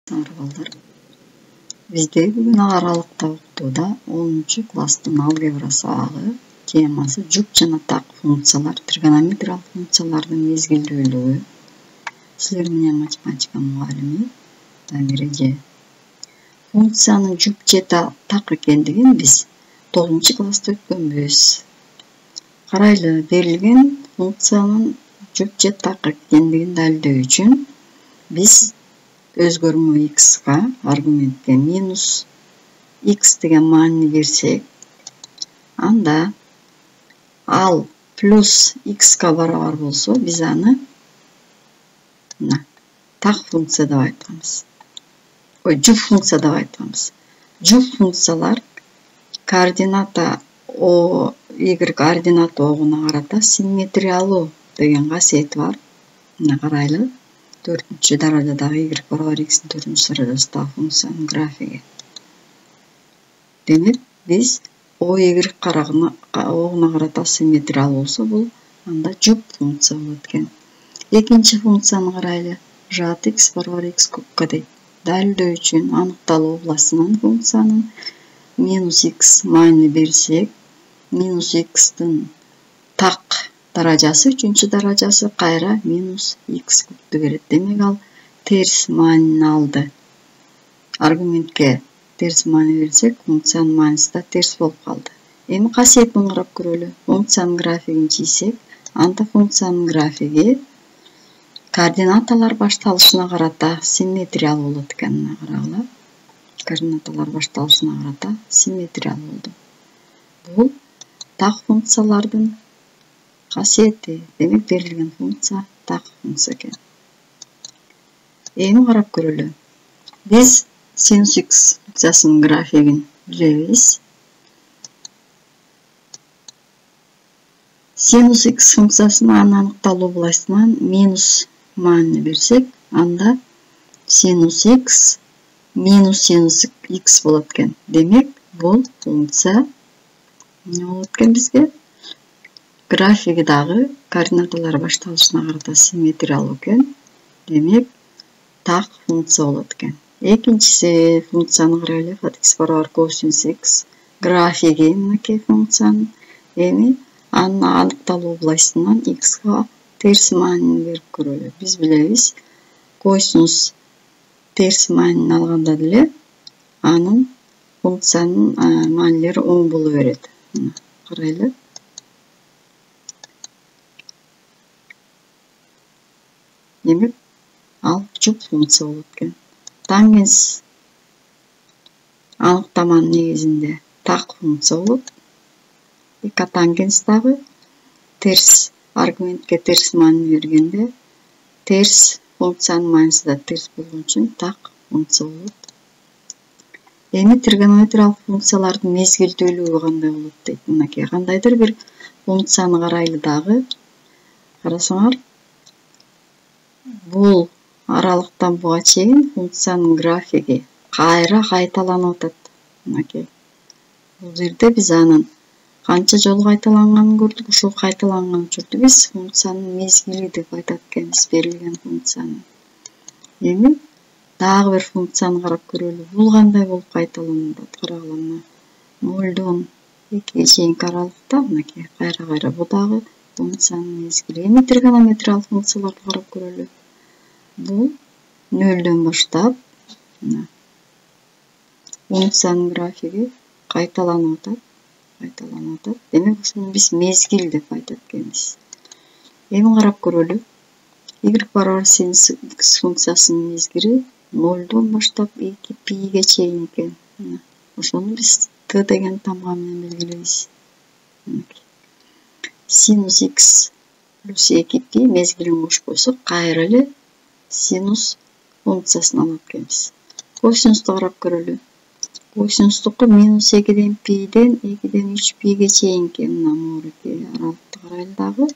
Балдар. Бизде бүгүн аралыкта окутууда 10-класстын алгебра сабагы темасы жүк жана так функциялар, тригонометриялык функциялардын мезгилдүүлүгү. Силер менен математика мугалими Дамир эже. Функциянын жүк же так экендигин биз 9-класста өткөнбүз. Карайлы, берилген функциянын жүк же так экендигин далилдөө үчүн биз өзгөрмө x-га аргументке минус x деген маанини берсек, анда ал плюс x-га барабар болсо, биз аны так функция деп айтканбыз. Жүк функция деп айтканбыз. Жүк функциялар координата o, y координата огуна карата симметриялуу деген касиети бар. Мына карайлы. 4-даражадагы y барабар x'ин 4-даражасындагы функциянын графиги. Демек, биз o, y огуна карата симметриялуу болсо, бул анда жүк функция болот экен. Экинчи функцияны карайлы. Жат x барабар x кубка дейт. Далилдөө үчүн аныкталуу областынан функциянын минус x маанини берсек, минус x'тин так даражасы, 3-даражасы кайра минус x кубту берет. Демек, ал терс маанини алды. Аргументке терс маани берсек, функциянын мааниси да терс болуп калды. Эми касиетин карап көрөлү. Функциянын графигин чийсек, анда функциянын графиги координаталар башталышына карата симметриялуу болот экен. Мына карагыла. Координаталар башталышына карата симметриялуу болду. Бул так функциялардын касиети. Демек, берилген функция так функция экен. Эми карап көрөлү. Биз синус x функциясынын графигин билебиз. Синус x функциясынын аныкталуу областынан минус маанини берсек, анда синус x минус синус x болот экен. Демек, бул функция эмне болот экен бизге? Графиги дагы координаталар башталышына карата симметриялуу экен. Демек, так функция болот экен. Экинчиси функцияны карайлы. x барабар косинус x графиги мынакей функциянын. Эми анын аныкталуу областынан x-га терс маанини берип көрөлү. Биз билебиз, косинус терс маанини алганда деле анын функциянын маанилери оң боло берет. Карайлы. Демек, ал жүк функция болот экен. Тангенс аныктаманын негизинде так функция болот. Котангенс дагы терс аргументке терс маани бергенде терс функциянын мааниси да терс болгон үчүн так функция болот. Эми тригонометриялык функциялардын мезгилдүүлүгү кандай болот дейт. Мынакей кандайдыр бир функцияны карайлы дагы. Карасаңар, бул аралыктан буга чейин функциянын графиги кайра кайталанып атат. Мынакей. Бул жерде биз анын канча жолу кайталанганын көрдүк. Ушул кайталанган учурда биз функциянын мезгили деп айтат экенбиз, берилген функциянын. Эми дагы бир функцияны карап көрөлү. Бул кандай болуп кайталанып атат? Карагыла, 0-дон 2-ге чейинки аралыкта мынакей кайра бул дагы функциянын мезгили. Эми тригонометриялык функцияларды карап көрөлү. Бул 0-дөн баштап функциянын графиги кайталанып атат. Демек, ушуну биз мезгил деп айтат экенбиз. Эми карап көрөлү. Y барабар синус x функциясынын мезгили 0-дон баштап 2π-ге чейин экен. Ошону биз t деген тамга менен белгилейбиз. Синус x плюс 2π мезгилин кош койсок, кайра эле синус функциясын алат экенбиз. Косинусту карап көрөлү. Косинустуку минус 2-ден π-ден 2-ден 3π-ге чейинки мынакей аралыкты карайлы дагы.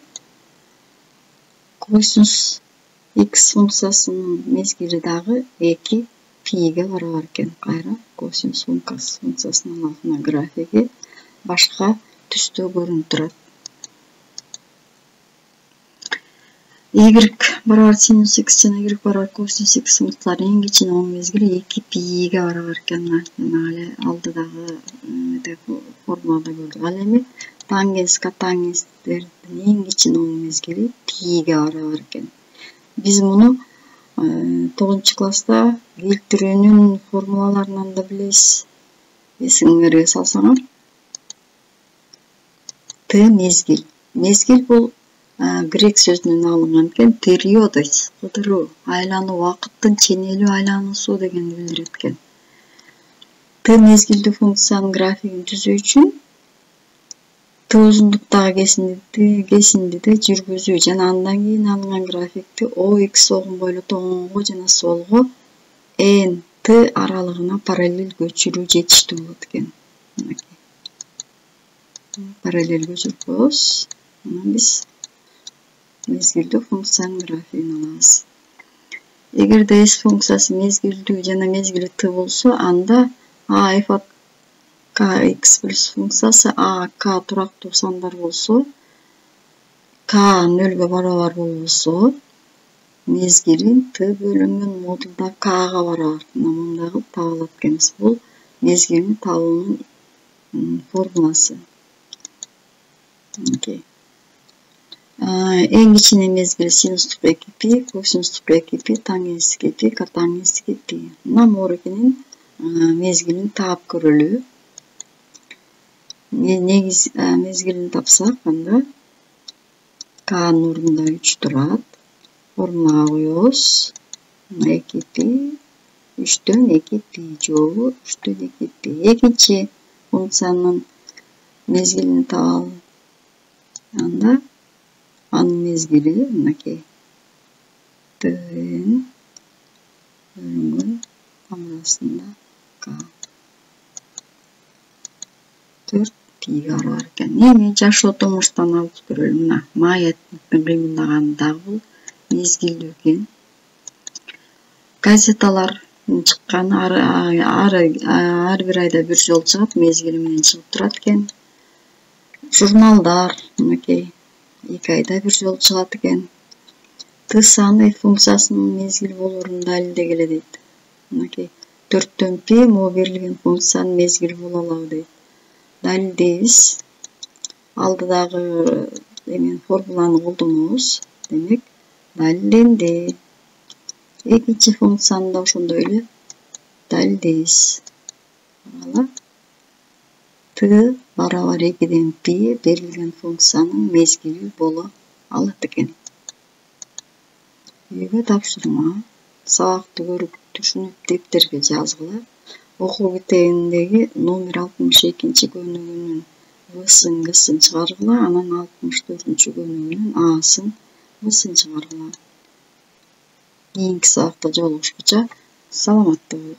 Косинус x функциясынын мезгили дагы 2π-ге барабар экен. Кайра косинус функциясынын алдына графиги башка түстө көрүнүп турат. Y барабар синус x жана y барабар косинус x функциялары эң кичине оң мезгили 2 пиге барабар экен. Эле алдыдагы формулада көрдүк. Ал эми тангенс котангенстердин эң кичине оң мезгили пиге барабар экен. Биз муну 9-класста келтирүүнүн формулаларынан да билебиз. Эсиңерге салсаңар, т мезгил. Мезгил бул грек сөзүнөн алынган экен. Периодос, кыдыруу, айлануу, убакыттын ченелүү айлануусу дегенди билдирет экен. Т мезгилдүү функциянын графигин түзүү үчүн т узундуктагы кесиндиде жүргүзүү жана андан кийин алынган графикти OX огун бойлото оңго жана солго N T аралыгына параллель көчүрүү жетиштүү болот экен. Параллель көчүрүп коебуз. Анан биз мезгилдүү функциянын графигин алабыз. Эгерде S функциясы мезгилдүү жана мезгили T болсо, анда A f от kx плюс функциясы A, K турактуу сандар болсо, K 0-га барабар болбосо, мезгилин T бөлүнгөн модулда K'га барабар. Мындай кылып таба алат экенбиз. Бул мезгилин табуунун формуласы. Эң кичине мезгил синустук 2 пи, косинустук 2 пи, тангенстик 2 пи, котангенстик 2 пи. Мына морикинин мезгилин таап көрөлү. Мезгилин тапсак, анда K'нын ордунда 3 турат. Формулага коебуз. 2 пи 3-төн 2 пи жобу 3-төн 2 пи. Экинчи функциянын мезгилин табалы. Анда анын мезгили мынакей T'нын бөлүнгөн формуласында K 4 пиге барабар экен. Эми жашоо тумуштан алып көрөлү. Мына маятниктин кыймылдаганы дагы бул мезгилдүү экен. Газеталар чыкканы ар бир айда бир жолу чыгат, мезгили менен чыгып турат экен. Журналдар мынакей 2 айда бир жолу чыгат экен. Т саны функциясынын мезгил болоорун далилдегиле дейт. Мынакей 4-төн пи могу берилген функциянын мезгили боло алабы дейт. Далилдейбиз. Алдыдагы формуланы колдонобуз. Демек, далилденди. Экинчи функцияны да ошондой эле далилдейбиз. Т барабар 2-ден пи берилген функциянын мезгили боло алат экен. Үйгө тапшырма. Сабакты көрүп түшүнүп дептерге жазгыла. Окуу китебиндеги номер 62 көнүгүүнүн В-сын, Г-сын чыгаргыла, анан 64 көнүгүүнүн А-сын, В-сын чыгаргыла. Кийинки сабакта жолугушкуча саламатта болуңуз.